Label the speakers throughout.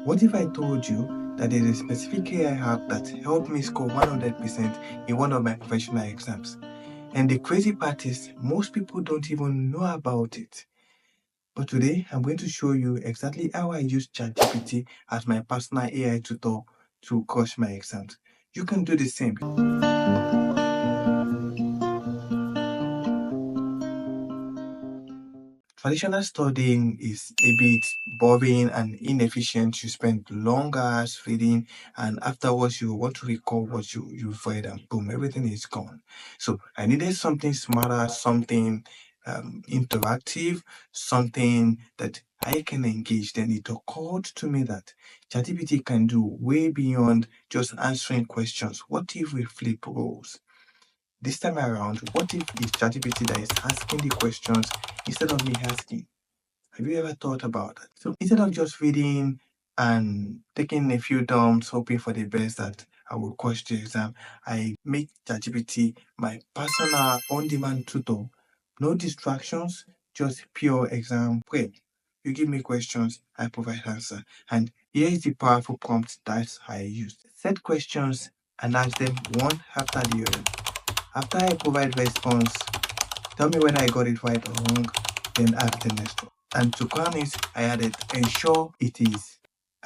Speaker 1: What if I told you that there is a specific AI app that helped me score 100% in one of my professional exams? And the crazy part is, most people don't even know about it. But today, I'm going to show you exactly how I use ChatGPT as my personal AI tutor to crush my exams. You can do the same. Traditional studying is a bit boring and inefficient. You spend long hours reading, and afterwards you want to recall what you've read, and boom, everything is gone. So I needed something smarter, something interactive, something that I can engage. Then it occurred to me that ChatGPT can do way beyond just answering questions. What if we flip roles? This time around, what if it's ChatGPT that is asking the questions instead of me asking? Have you ever thought about that? So instead of just reading and taking a few dumps, hoping for the best that I will crush the exam, I make ChatGPT my personal on-demand tutor. No distractions, just pure exam prep. You give me questions, I provide answer. And here is the powerful prompt that I use. Set questions and ask them one after the other. After I provide response, tell me whether I got it right or wrong, then ask the next one. And to crown it, I added ensure it is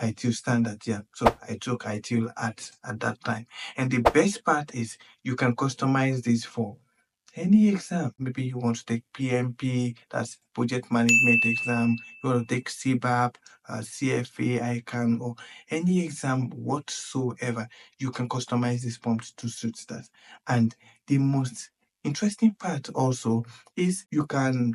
Speaker 1: ITIL standard. Yeah, so I took ITIL at that time. And the best part is you can customize this for any exam. Maybe you want to take PMP, that's project management exam. You want to take CBAP, CFA, ICANN, or any exam whatsoever. You can customize this prompt to suit that. And the most interesting part also is you can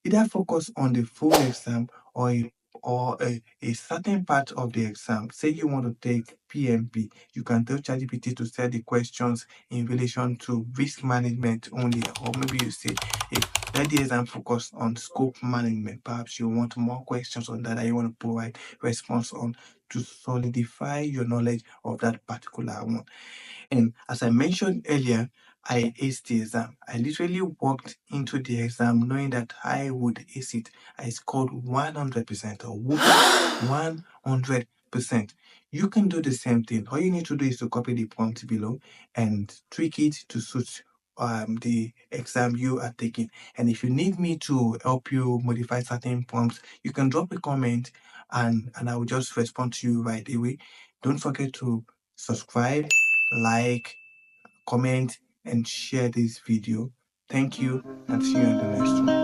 Speaker 1: either focus on the full exam or a certain part of the exam. Say you want to take PMP, you can tell ChatGPT to set the questions in relation to risk management only, or maybe you say, hey, let the exam focus on scope management. Perhaps you want more questions on that you want to provide response on to solidify your knowledge of that particular one. And as I mentioned earlier, I aced the exam. I literally walked into the exam knowing that I would ace it. I scored 100% or 100%. You can do the same thing. All you need to do is to copy the prompt below and tweak it to suit the exam you are taking. And if you need me to help you modify certain prompts, you can drop a comment and I will just respond to you right away. Don't forget to subscribe, like, comment, and share this video. Thank you, and see you in the next one.